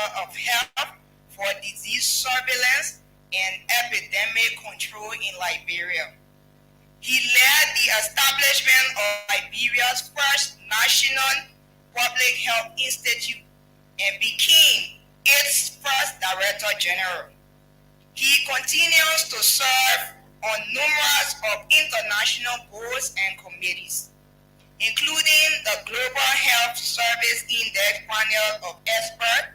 of Health for Disease Surveillance and Epidemic Control in Liberia. He led the establishment of Liberia's first national public health institute and became its first Director General. He continues to serve on numerous of international boards and committees, including the Global Health Service Index Panel of Experts,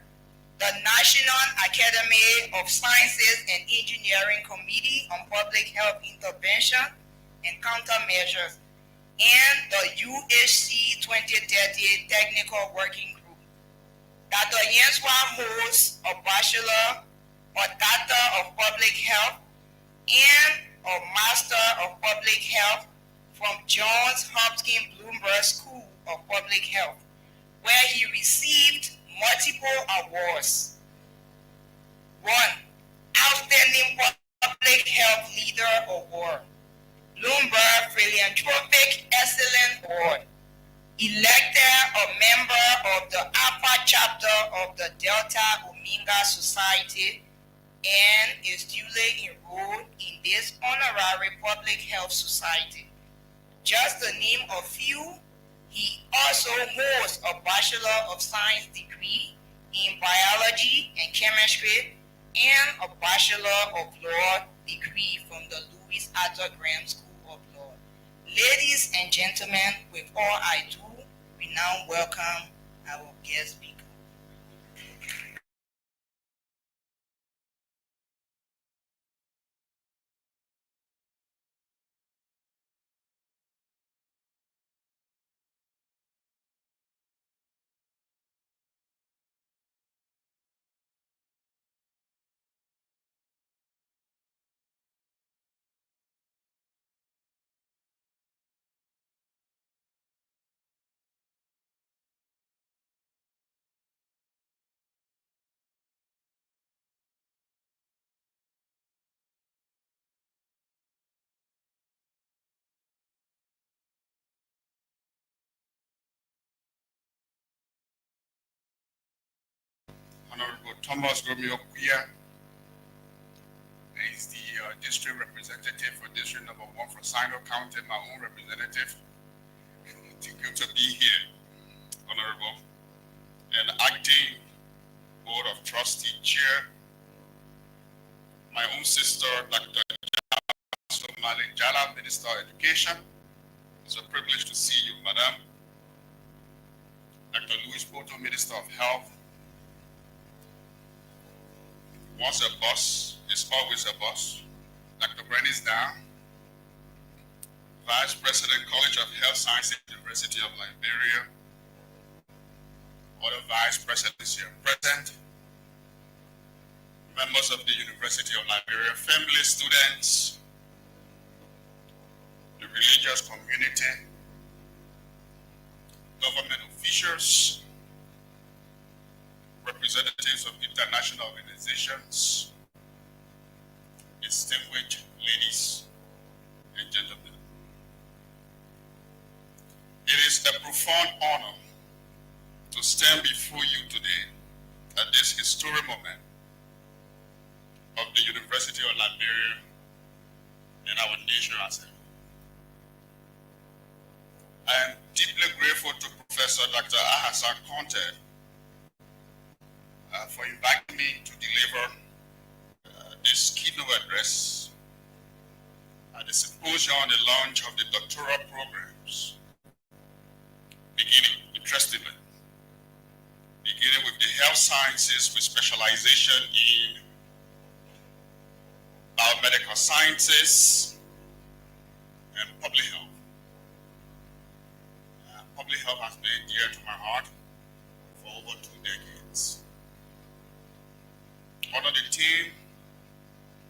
the National Academy of Sciences and Engineering Committee on Public Health Intervention and Countermeasures, and the UHC 2030 Technical Working Group. Dr. Yenswa holds a Bachelor or Doctor of Public Health and a Master of Public Health from Johns Hopkins Bloomberg School of Public Health, where he received multiple awards. 1. Outstanding Public Health Leader Award, Bloomberg Philanthropic Excellence Award, elected a member of the Alpha chapter of the Delta Omega Society and is duly enrolled in this honorary public health society. Just to name a few, he also holds a Bachelor of Science degree in Biology and Chemistry and a Bachelor of Law degree from the Louis Arthur Graham School of Law. Ladies and gentlemen, with all I do, we now welcome our guest speaker. Honorable Thomas Romeo Kuya is the district representative for District Number 1 for Sino County, my own representative. It's good to be here, Honorable. And acting Board of Trustee Chair, my own sister, Dr. Somali Jala, Minister of Education. It's a privilege to see you, Madam. Dr. Louis Poto, Minister of Health. Once a boss, is always a boss. Dr. Brenny's down. Vice President, College of Health Sciences, University of Liberia. Other Vice Presidents here present. Members of the University of Liberia, family, students, the religious community, government officials, representatives of international organizations, distinguished ladies and gentlemen. It is a profound honor to stand before you today at this historic moment of the University of Liberia and our nation as a whole. I am deeply grateful to Professor Dr. Ahassan Conte for inviting me to deliver this keynote address at the symposium on the launch of the doctoral programs, beginning with the health sciences with specialization in biomedical sciences and public health. Public health has been dear to my heart for over 2 decades. Under the theme,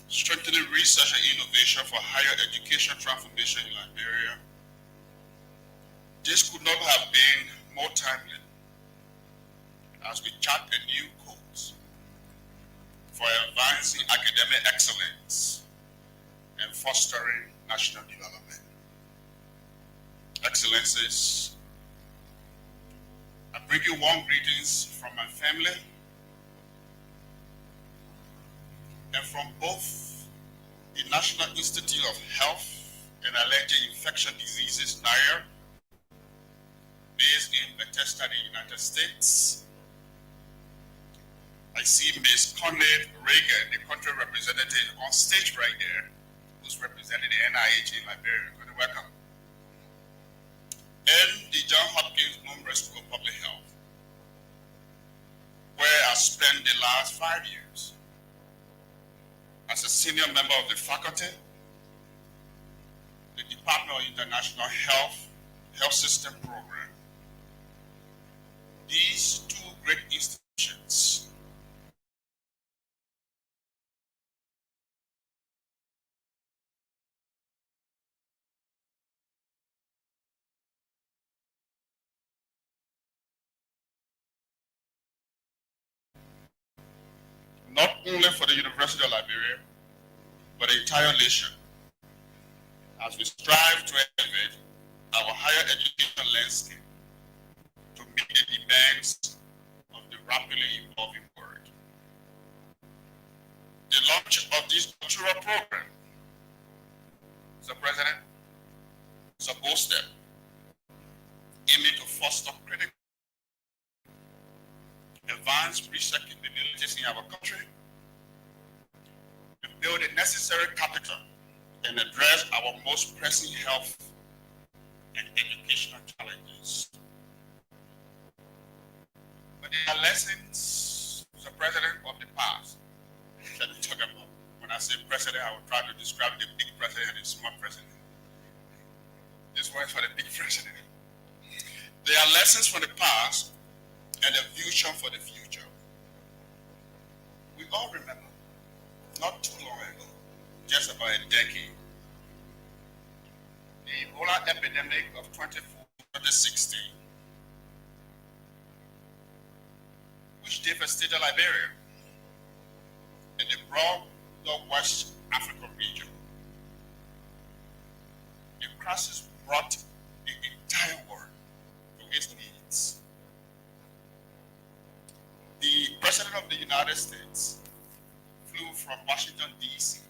strengthening research and innovation for higher education transformation in Liberia, this could not have been more timely as we chart a new course for advancing academic excellence and fostering national development. Excellencies, I bring you warm greetings from my family and from both the National Institute of Health and Allergy Infection Diseases, NIAR, based in Bethesda, the United States. I see Ms. Conley Reagan, the country representative on stage right there, who's representing the NIH in Liberia. Welcome. And the John Hopkins Bloomberg School of Public Health, where I spent the last 5 years as a senior member of the faculty, the Department of International Health System Program. These two great institutions not only for the University of Liberia, but the entire nation, as we strive to elevate our higher education landscape to meet the demands of the rapidly evolving world. The launch of this doctoral program, Mr. President, is a bold step aiming to foster critical advanced research capabilities in our country and build the necessary capital and address our most pressing health and educational challenges. But there are lessons, Mr. President, of the past. Let me talk about. When I say president, I will try to describe the big president and the small president. This one is for the big president. There are lessons from the past and a vision for the future. We all remember, not too long ago, just about a decade, the Ebola epidemic of 2016, which devastated Liberia and the broad Northwest African region. The crisis brought the entire world to its knees. The President of the United States flew from Washington, D.C.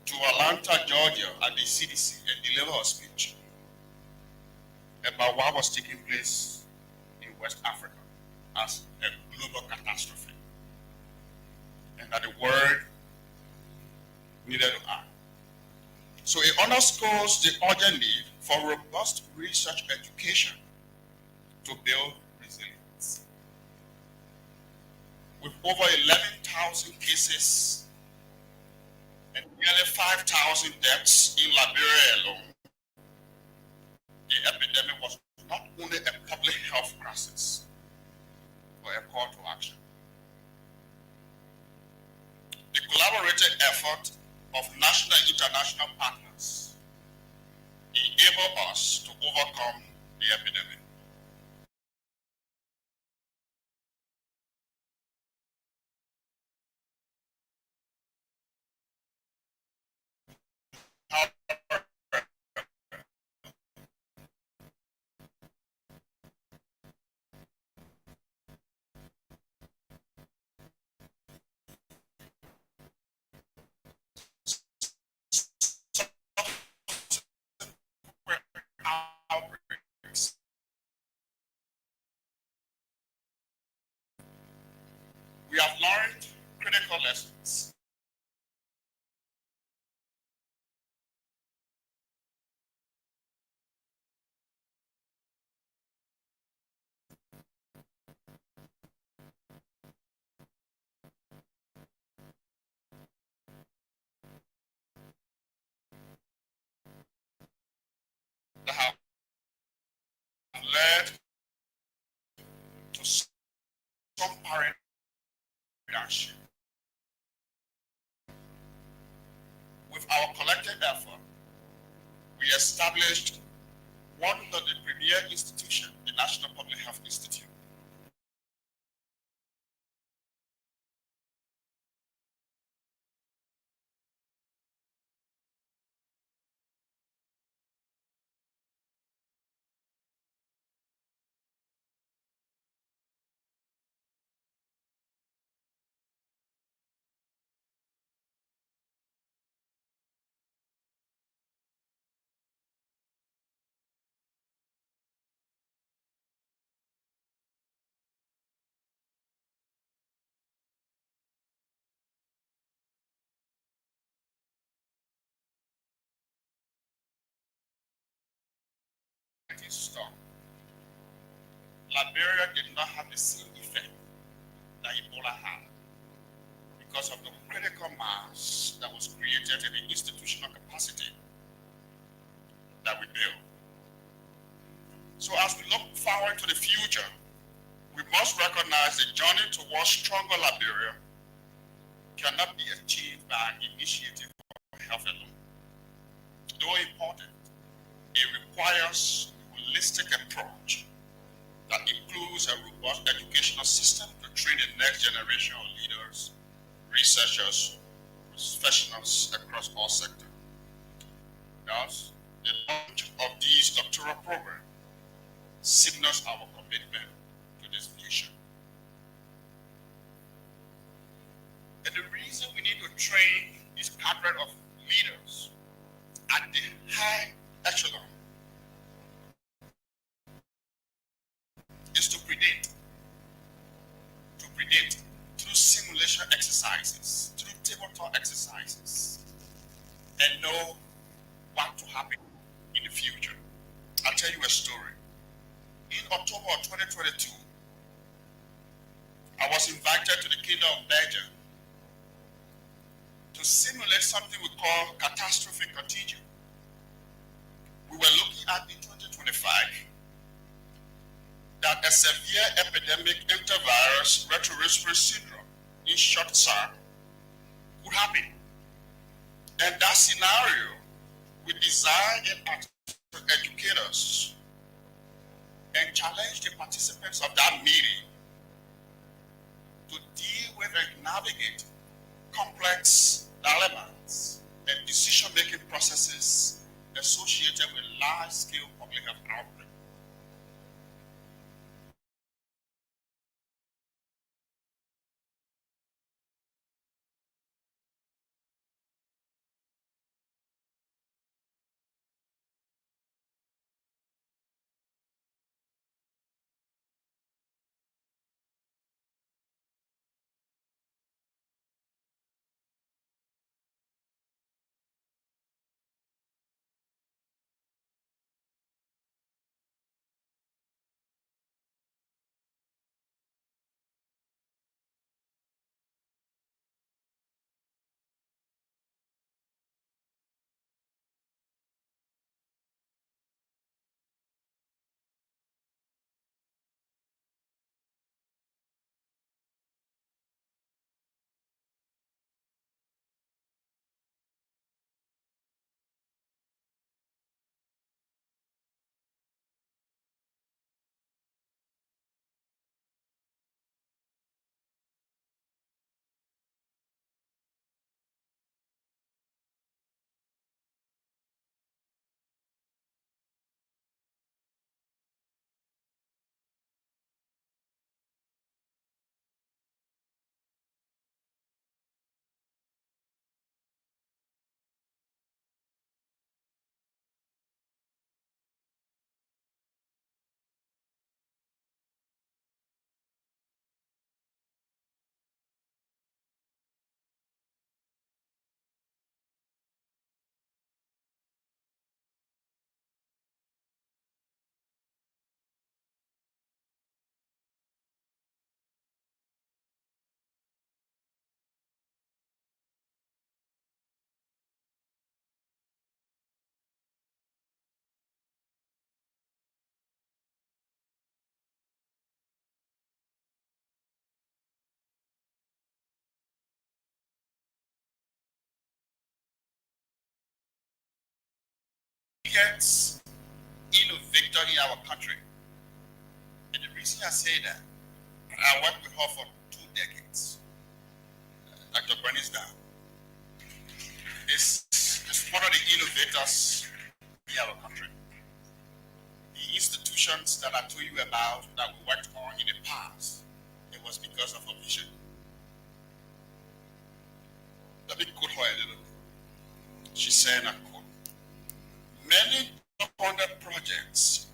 to Atlanta, Georgia at the CDC and delivered a speech about what was taking place in West Africa as a global catastrophe, and that the world needed to act. So it underscores the urgent need for robust research education to build resilience. With over 11,000 cases and nearly 5,000 deaths in Liberia alone, the epidemic was not only a public health crisis, but a call to action. The collaborative effort of national and international partners enabled us to overcome the epidemic. Outbreaks. We have learned critical lessons. That have led to some parent reaction. With our collective effort, we established one of the premier institutions, the National Public Health Institute. this storm. Liberia did not have the same effect that Ebola had because of the critical mass that was created in the institutional capacity that we built. So as we look forward to the future, we must recognize the journey towards stronger Liberia cannot be achieved by initiative for health alone. Though important, it requires a holistic approach that includes a robust educational system to train the next generation of leaders, researchers, professionals across all sectors. Thus, the launch of these doctoral programs signals our commitment to this vision. And the reason we need to train this cadre of leaders at the high echelon is to predict through simulation exercises, through tabletop exercises, and know what to happen in the future. I'll tell you a story. In October of 2022, I was invited to the Kingdom of Belgium to simulate something we call catastrophe contagion. We were looking at in 2025 that a severe epidemic enterovirus respiratory syndrome, in short SARS, would happen. And that scenario, we designed it to educate us and challenge the participants of that meeting to deal with and navigate complex elements and decision-making processes associated with large-scale public health outbreaks. Biggest innovator in our country. And the reason I say that, I worked with her for 2 decades. Dr. Bernice Down is one of the innovators in our country. The institutions that I told you about that we worked on in the past, it was because of her vision. Let me quote her a little bit. She said, I quote, "Many top-funded projects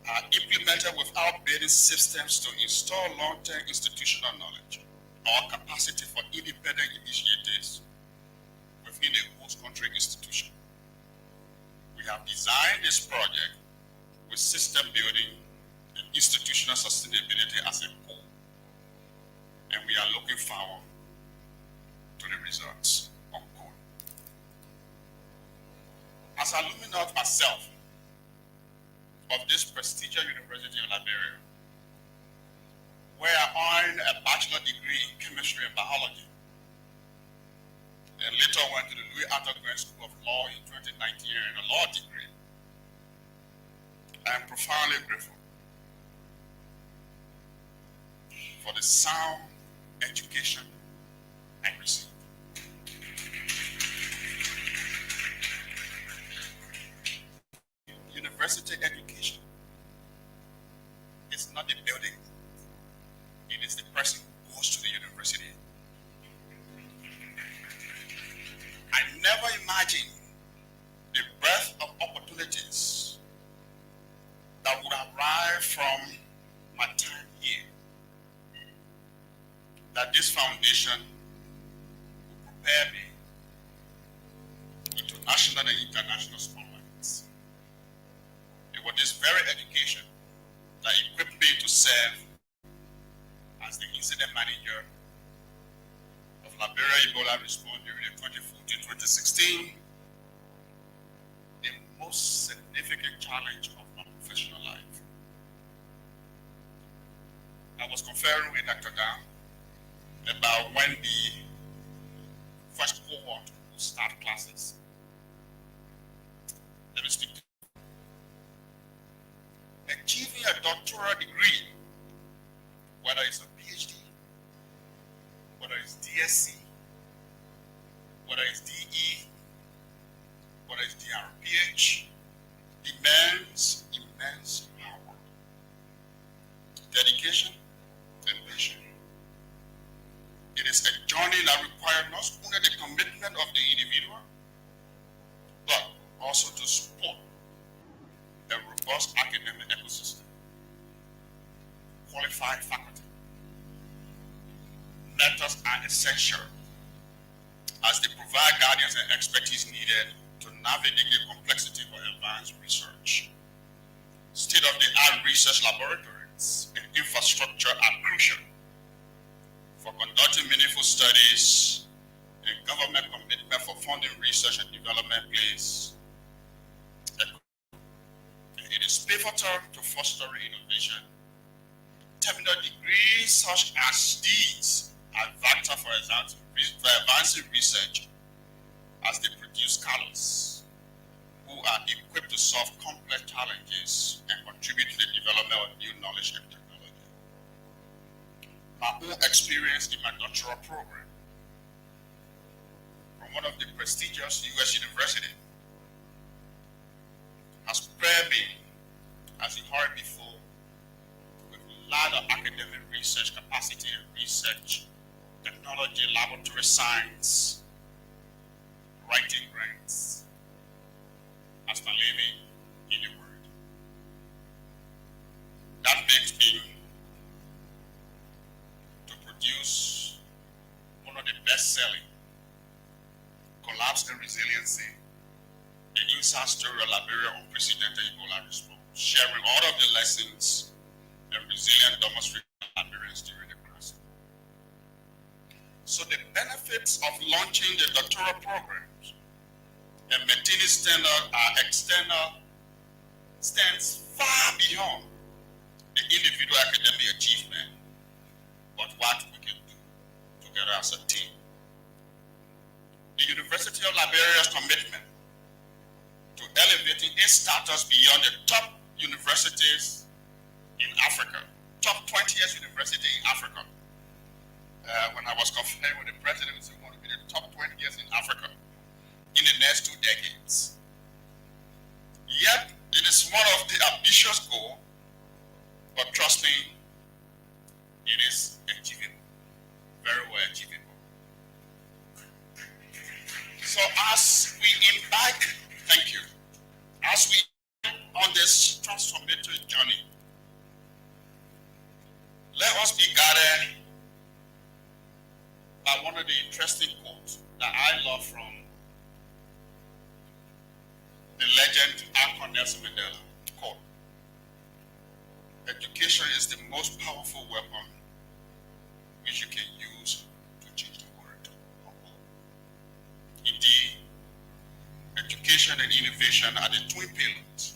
are implemented without building systems to install long-term institutional knowledge or capacity for independent initiatives within the host country institution. We have designed this project with with system building and institutional sustainability as a whole. And we are looking forward to the results of good. As alumni of myself of this prestigious University of Liberia, where I earned a bachelor degree in chemistry and biology, and later went to the Louis Arthur Grant School of Law in 2019 and a law degree, I am profoundly grateful for the sound education I received. University education is not the building, it is the person who goes to the university. I never imagined the breadth of opportunities that would arise from my time here, that this foundation will prepare me into national and international spotlights. It was this very education that equipped me to serve as the incident manager of Liberia Ebola response during the 2014-2016, the most significant challenge of my professional life. I was conferring with Dr. Dan about when the first cohort will start classes. Let me speak. Achieving a doctoral degree, whether it's a PhD, whether it's DSc, whether it's DE, whether it's DRPH, demands immense power, dedication, and passion. It is a journey that requires not only the commitment of the individual, but also to support a robust academic ecosystem, qualified faculty. Mentors are essential as they provide guidance and expertise needed to navigate the complexity of advanced research. State-of-the-art research laboratories and infrastructure are crucial for conducting meaningful studies, and government commitment for funding research and development plays. It is pivotal to fostering innovation. Terminal degrees such as these are vital for advancing research as they produce scholars who are equipped to solve complex challenges and contribute to the development of new knowledge and technology. My own experience in my doctoral program from one of the prestigious U.S. universities has prepared me, as you heard before, with a lot of academic research capacity and research, technology, laboratory science, writing grants, as my living in the world. That makes me to produce one of the best-selling Collapse and Resiliency, the inside story of Liberia unprecedented Ebola response, sharing all of the lessons and resilient demonstration of Liberians during the crisis. So the benefits of launching the doctoral programs and maintaining standard stands far beyond the individual academic achievement, but what we can do together as a team. The University of Liberia's commitment to elevating its status beyond the top universities in Africa, top 20 university in Africa. When I was conferring with the president, he said we want to be the top 20 in Africa in the next 2 decades. Yet, it is one of the ambitious goals, but trust me, it is achievable, very well achievable. So as we embark, thank you, as we on this transformative journey, let us be guided by one of the interesting quotes that I love from the legend Nelson Mandela. Quote, education is the most powerful weapon which you can use to change the world. Indeed, education and innovation are the twin pillars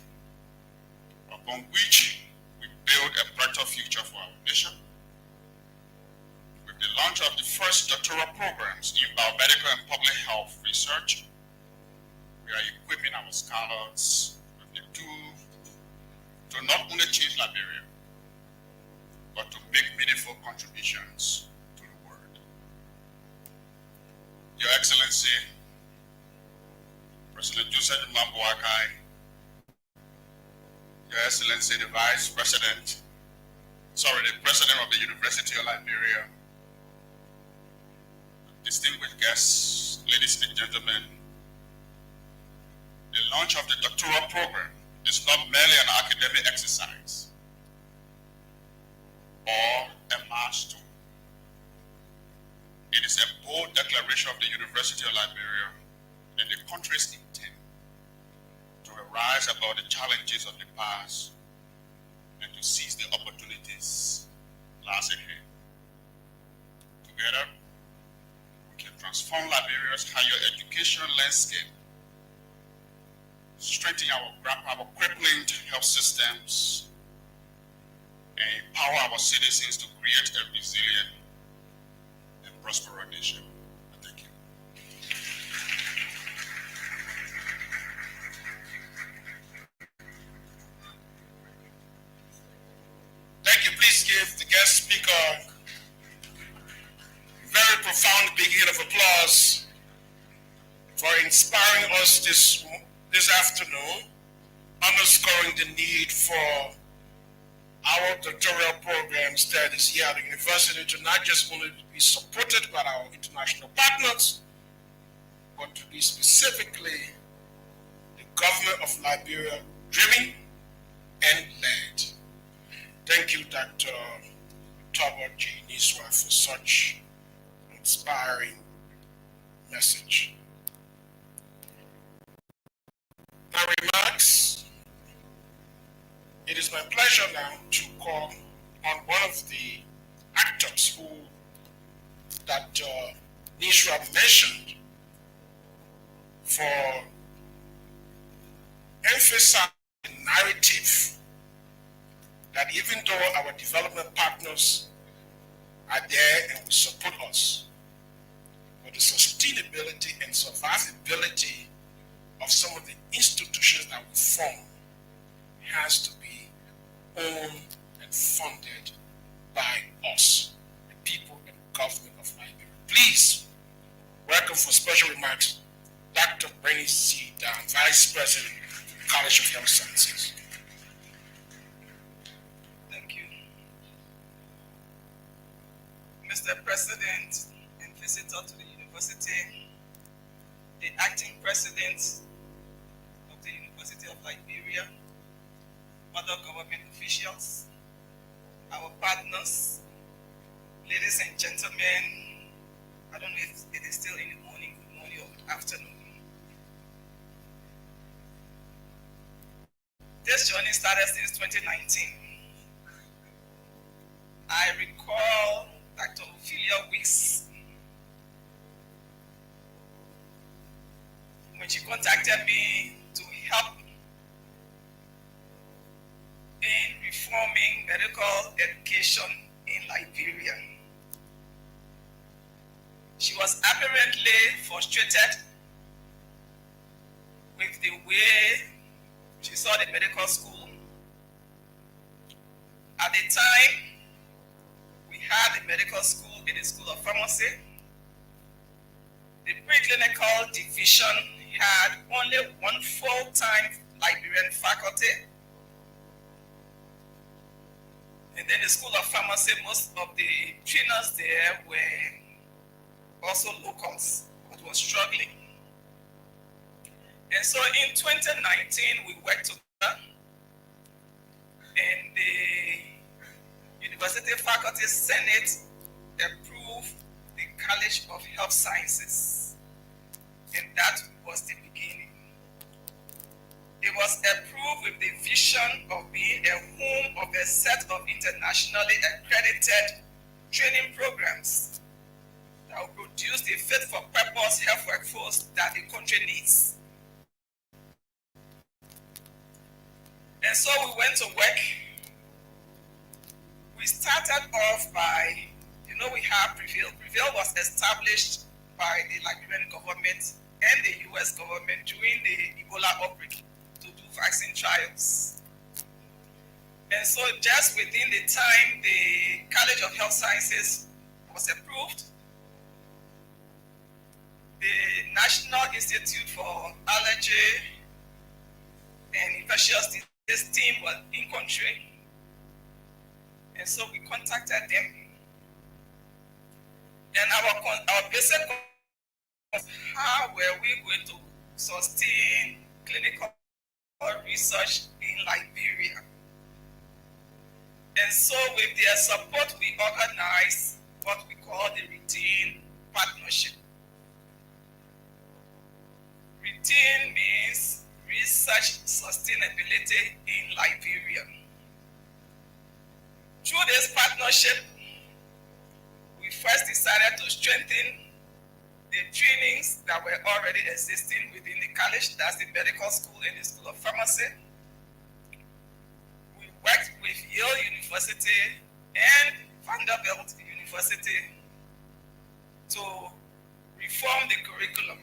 upon which we build a brighter future for our nation. With the launch of the first doctoral programs in biomedical and public health research, we are equipping our scholars with the tools to not only change Liberia, but to make meaningful contributions to the world. Your Excellency, President Joseph Mamboakai, Your Excellency, the President of the University of Liberia, distinguished guests, ladies and gentlemen, the launch of the doctoral program is not merely an academic exercise or a milestone. It is a bold declaration of the University of Liberia and the country's intent to arise above the challenges of the past and to seize the opportunities lies ahead. Together, we can transform Liberia's higher education landscape, strengthen our crippling health systems, and empower our citizens to create a resilient and prosperous nation. Thank you. Thank you. Please give the guest speaker a very profound big hand of applause for inspiring us this afternoon, underscoring the need for our doctoral program studies here at the university to not just only be supported by our international partners, but to be specifically the government of Liberia driven and led. Thank you, Dr. Tobert G. Niswa, for such inspiring message. My remarks, it is my pleasure now to call on one of the actors who Dr. Niswa mentioned for emphasizing the narrative that even though our development partners are there and will support us, but the sustainability and survivability of some of the institutions that we form has to be owned and funded by us, the people and government of Liberia. Please welcome for special remarks Dr. Bernie C. Down, Vice President, College of Health Sciences. Thank you. Mr. President and visitor to the university, the acting president of the University of Liberia, other government officials, our partners, ladies and gentlemen, I don't know if it is still in the morning, good morning or good afternoon. This journey started since 2019. I recall Dr. Ophelia Weeks when she contacted me to help in reforming medical education in Liberia. She was apparently frustrated with the way she saw the medical school. At the time, we had the medical school in the School of Pharmacy. The preclinical division had only one full-time Liberian faculty. And then the School of Pharmacy, most of the trainers there were also locals, but were struggling. And so in 2019, we worked together, and the University Faculty Senate approved the College of Health Sciences. And that was the beginning. It was approved with the vision of being a home of a set of internationally accredited training programs that will produce the fit-for-purpose health workforce that the country needs. And so we went to work. We started off by, we have Prevail. Prevail was established by the Liberian government and the US government during the Ebola outbreak to do vaccine trials. And so just within the time the College of Health Sciences was approved, the National Institute for Allergy and Infectious Disease team was in country. And so we contacted them. And our basic question was, how were we going to sustain clinical research in Liberia? And so with their support, we organized what we call the routine partnership. Routine means research sustainability in Liberia. Through this partnership, we first decided to strengthen the trainings that were already existing within the college, that's the medical school and the School of Pharmacy. We worked with Yale University and Vanderbilt University to reform the curriculum,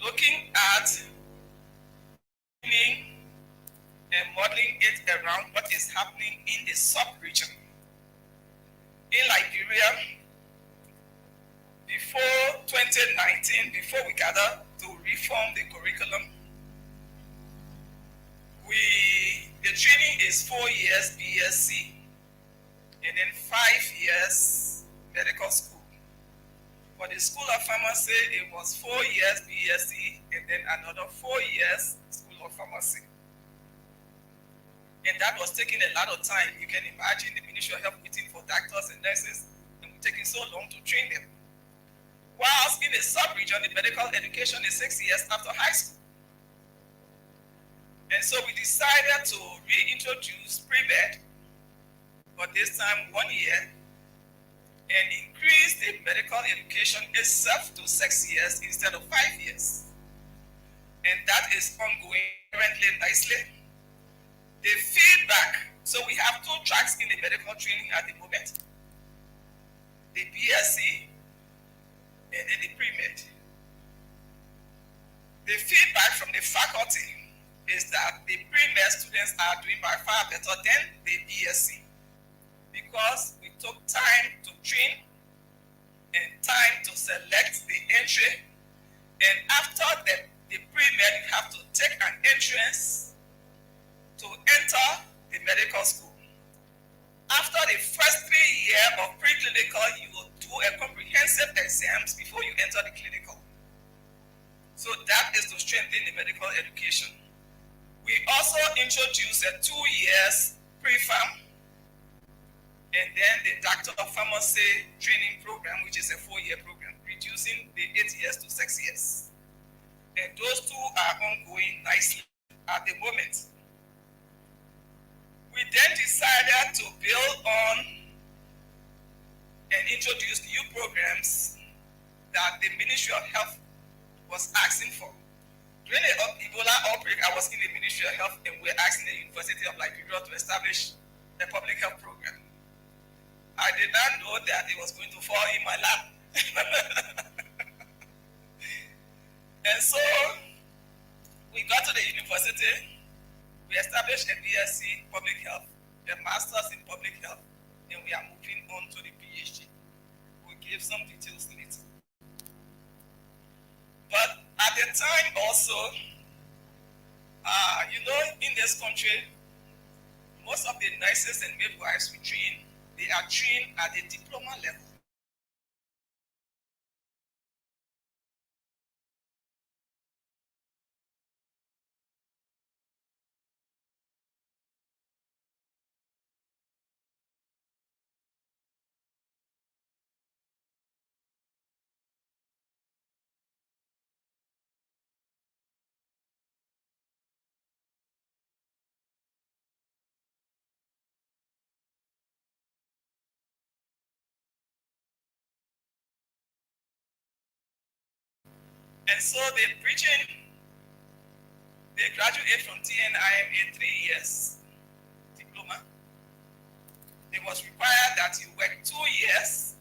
looking at training and modeling it around what is happening in the sub-region. In Liberia, before 2019, before we gathered to reform the curriculum, the training is 4 years BSc and then 5 years medical school. For the School of Pharmacy, it was 4 years BSc and then another 4 years School of Pharmacy. And that was taking a lot of time. You can imagine the Ministry of Health waiting for doctors and nurses, and taking so long to train them. Whilst in the sub-region, the medical education is 6 years after high school. And so we decided to reintroduce pre-med, but this time 1 year, and increase the medical education itself to 6 years instead of 5 years. And that is ongoing currently nicely. The feedback, so we have 2 tracks in the medical training at the moment, the BSc and then the pre-med. The feedback from the faculty is that the pre-med students are doing by far better than the BSc because we took time to train and time to select the entry, and after the pre-med you have to take an entrance to enter the medical school. After the first 3 years of preclinical, you will do a comprehensive exams before you enter the clinical. So that is to strengthen the medical education. We also introduced a 2 years pre-pharm and then the Doctoral Pharmacy training program, which is a 4-year program, reducing the 8 years to 6 years. And those 2 are ongoing nicely at the moment. We then decided to build on and introduce new programs that the Ministry of Health was asking for. During the Ebola outbreak, I was in the Ministry of Health and we were asking the University of Liberia to establish a public health program. I did not know that it was going to fall in my lap. And so we got to the university. We established a BSc Public Health, a Master's in Public Health, and we are moving on to the PhD. We'll give some details later. But at the time also, in this country, most of the nurses and midwives we train, they are trained at the diploma level. And so they graduate from TNIM in 3 years diploma. It was required that you work 2 years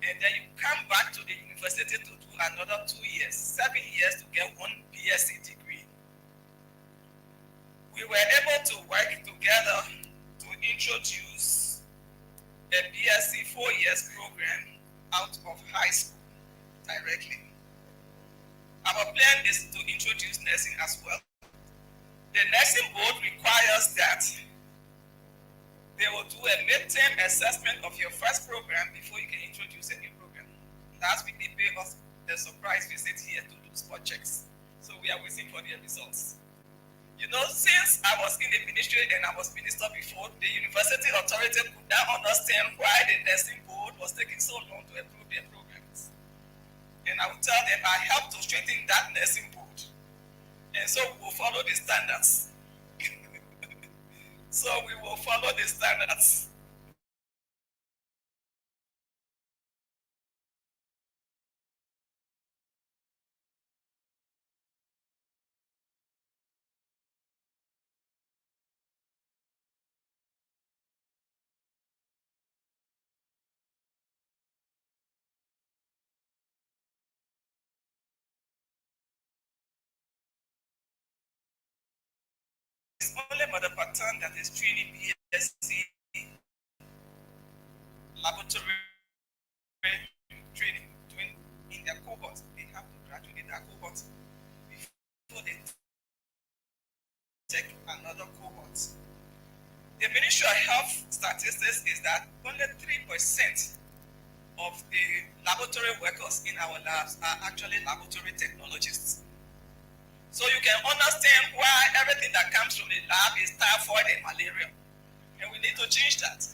and then you come back to the university to do another 2 years, 7 years to get one BSc degree. We were able to work together to introduce a BSc 4 years program out of high school directly. Our plan is to introduce nursing as well. The nursing board requires that they will do a midterm assessment of your first program before you can introduce a new program. Last week they paid us a surprise visit here to do spot checks. So we are waiting for their results. You know, since I was in the ministry and I was minister before, the university authority could not understand why the nursing board was taking so long to approve their programs. And I would tell them I helped to strengthen that nursing board. And so we will follow the standards. So we will follow the standards. It's only Mother Patan that is training BSc laboratory training in their cohort. They have to graduate their cohort before they take another cohort. The Ministry of Health statistics is that only 3% of the laboratory workers in our labs are actually laboratory technologists. So you can understand why everything that comes from the lab is typhoid and malaria. And we need to change that.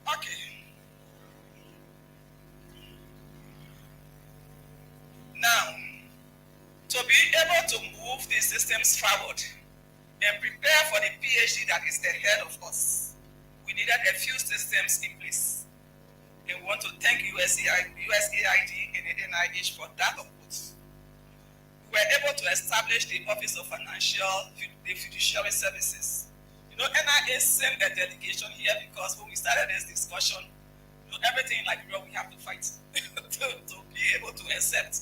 Okay. Now, to be able to move these systems forward and prepare for the PhD that is ahead of us, we needed a few systems in place. And we want to thank USAID and the NIH for that approach. We were able to establish the Office of Fiduciary Services. You know, NIH sent a delegation here because when we started this discussion, you know, everything like we have to fight to be able to accept.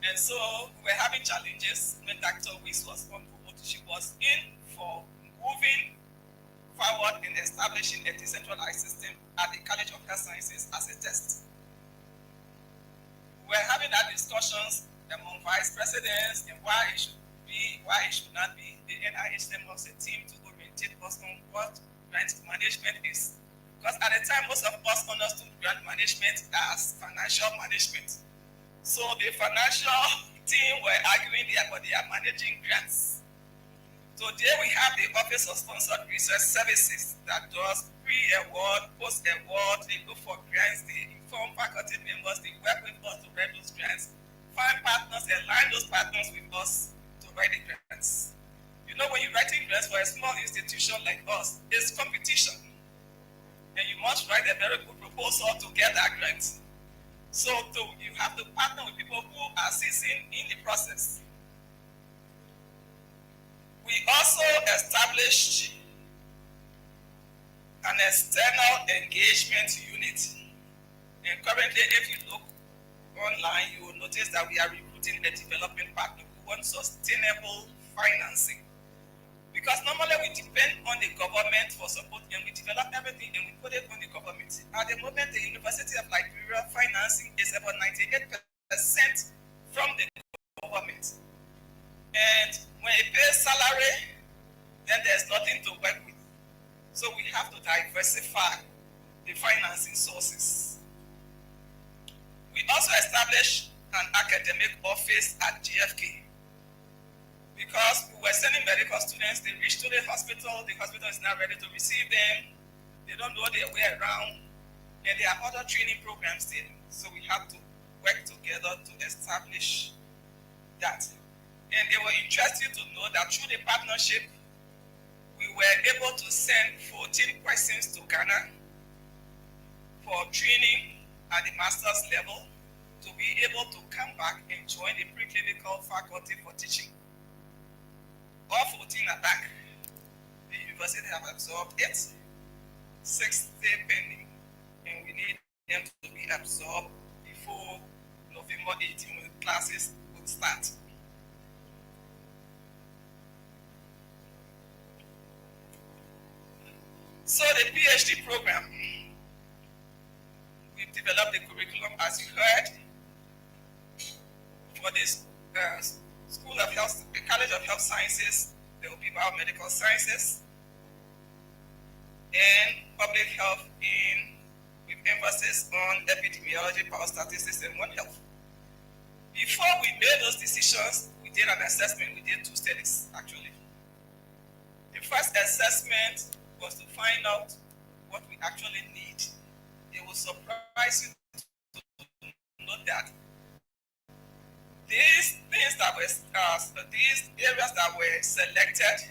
And so we were having challenges when Dr. Weiss was on board. She was in for moving forward in establishing a decentralized system at the College of Health Sciences as a test. We were having that discussions among vice presidents and why it should be, why it should not be. The NIH sent us a team to orientate us on what grant management is. Because at the time, most of us understood grant management as financial management. So the financial team were arguing there, but they are managing grants. Today we have the Office of Sponsored Research Services that does pre-award, post-award, they go for grants, they inform faculty members, they work with us to write those grants, find partners, align those partners with us to write the grants. You know, when you're writing grants for a small institution like us, it's competition. And you must write a very good proposal to get that grant. So you have to partner with people who are seasoned in the process. We also established an external engagement unit. And currently, if you look online, you will notice that we are recruiting a development partner who wants sustainable financing. Because normally we depend on the government for support and we develop everything and we put it on the government. At the moment, the University of Liberia financing is about 98% from the government. And when it pays salary, then there's nothing to work with. So we have to diversify the financing sources. We also established an academic office at GFK. Because we were sending medical students, they reach to the hospital is not ready to receive them, they don't know their way around, and there are other training programs there. So we have to work together to establish that. And they were interested to know that through the partnership, we were able to send 14 questions to Ghana for training at the master's level to be able to come back and join the preclinical faculty for teaching. All 14 are back. The university have absorbed it, 6 stay pending, and we need them to be absorbed before November 18 when classes will start. So the PhD program, we've developed the curriculum as you heard for this School of Health, the College of Health Sciences. There will be biomedical sciences and public health with emphasis on epidemiology, biostatistics, and One Health. Before we made those decisions, we did an assessment. We did 2 studies actually. The first assessment was to find out what we actually need. It will surprise you to know that these things that were, these areas that were selected,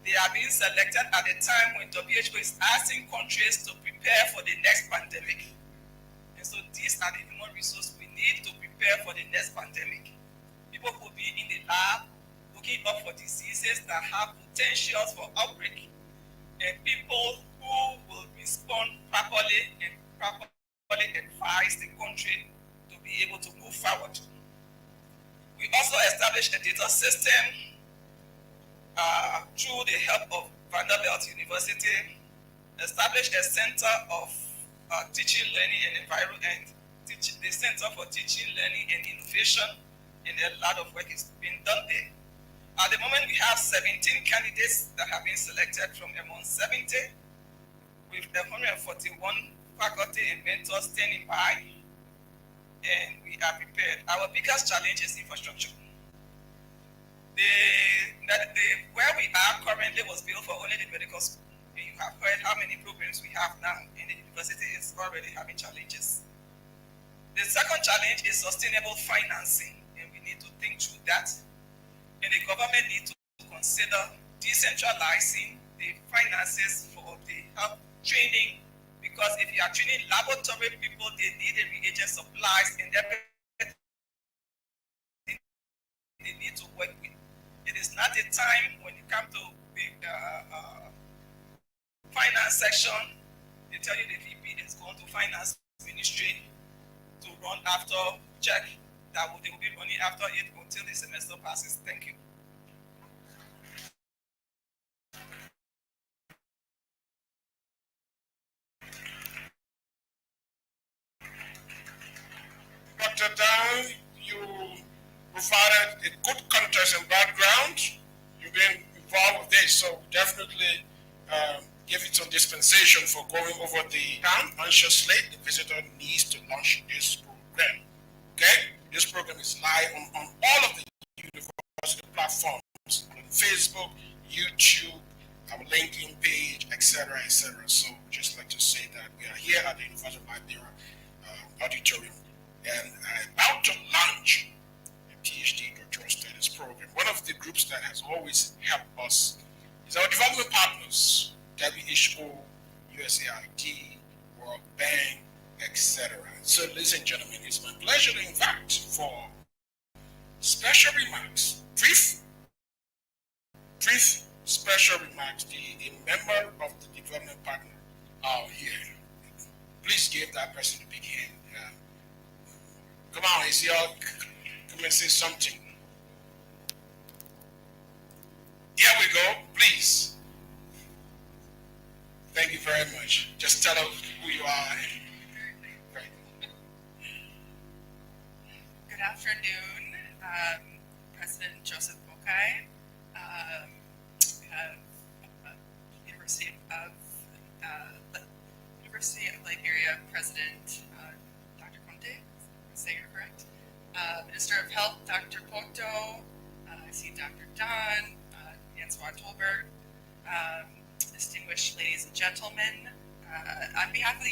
they are being selected at the time when WHO is asking countries to prepare for the next pandemic. And so these are the human resources we need to prepare for the next pandemic. People who will be in the lab looking up for diseases that have potentials for outbreak, and people who will respond properly and advise the country to be able to move forward. We also established a data system through the help of Vanderbilt University, established a center of teaching, learning, and environment, the Center for Teaching, Learning, and Innovation, and a lot of work is being done there. At the moment, we have 17 candidates that have been selected from among 70, with 141 faculty and mentors standing by, and we are prepared. Our biggest challenge is infrastructure. Where we are currently was built for only the medical school. And you have heard how many programs we have now, and the university is already having challenges. The second challenge is sustainable financing, and we need to think through that. And the government needs to consider decentralizing the finances for the health training, because if you are training laboratory people, they need the reagent supplies and everything they need to work with. It is not a time when you come to the finance section, they tell you the VP is going to finance ministry to run after check that they will be running after it until the semester passes. Thank you. Dr. Dan, you provided a good context and background. You've been involved with this, so definitely give it some dispensation for going over the unconscious slate. The visitor needs to launch this program. Okay? This program is live on all of the university platforms, including Facebook, YouTube, our LinkedIn page, etc., etc. So just like to say that we are here at the University of Liberia auditorium and about to launch a PhD doctoral studies program. One of the groups that has always helped us is our development partners, WHO, USAID, World Bank, etc. So, ladies and gentlemen, it's my pleasure to invite for special remarks, brief special remarks, a member of the development partner here. Please give that person a big hand. Come on, is y'all come and say something. Here we go, please. Thank you very much. Just tell us who you are. Good afternoon, President Joseph Bokai. We have University of Liberia President Dr. Conte, say you're correct. Minister of Health Dr. Poto. I see Dr. Don, Francois Tolberg. Distinguished ladies and gentlemen, on behalf of the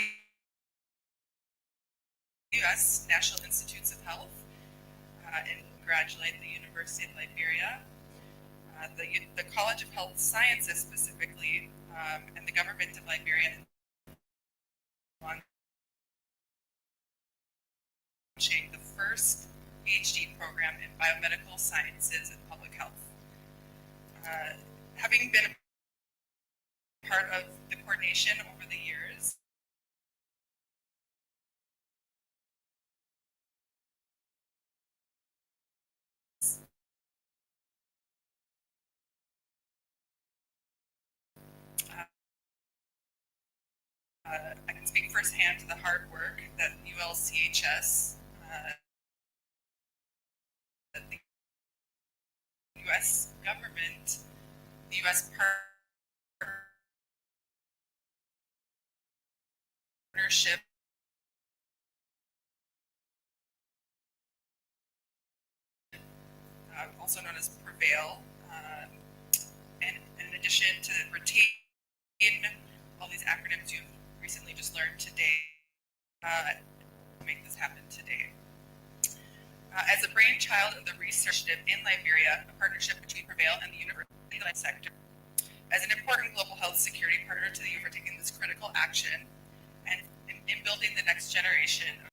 U.S. National Institutes of Health, and congratulate the University of Liberia, the College of Health Sciences specifically, and the government of Liberia launching the first PhD program in biomedical sciences and public health. Having been a part of the coordination over the years, I can speak firsthand to the hard work that ULCHS, the U.S. government, the U.S. partnership, also known as Prevail, and in addition to retain all these acronyms you recently just learned today, to make this happen today. As a brainchild of the research initiative in Liberia, a partnership between Prevail and the university sector, as an important global health security partner to the U for taking this critical action and in building the next generation of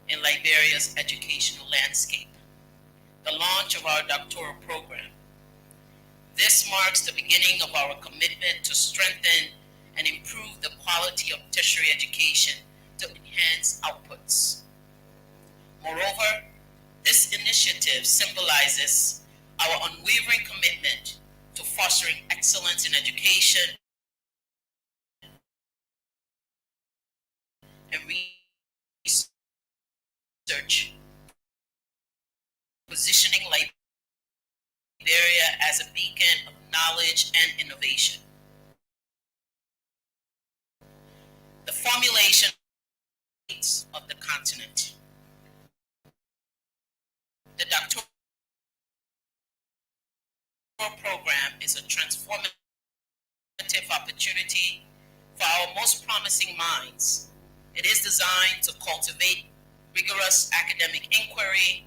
in Liberia's educational landscape, the launch of our doctoral program. This marks the beginning of our commitment to strengthen and improve the quality of tertiary education to enhance outputs. Moreover, this initiative symbolizes our unwavering commitment to fostering excellence in education and research, positioning Liberia as a beacon of knowledge and innovation. The formulation of the continent. The doctoral program is a transformative opportunity for our most promising minds. It is designed to cultivate rigorous academic inquiry,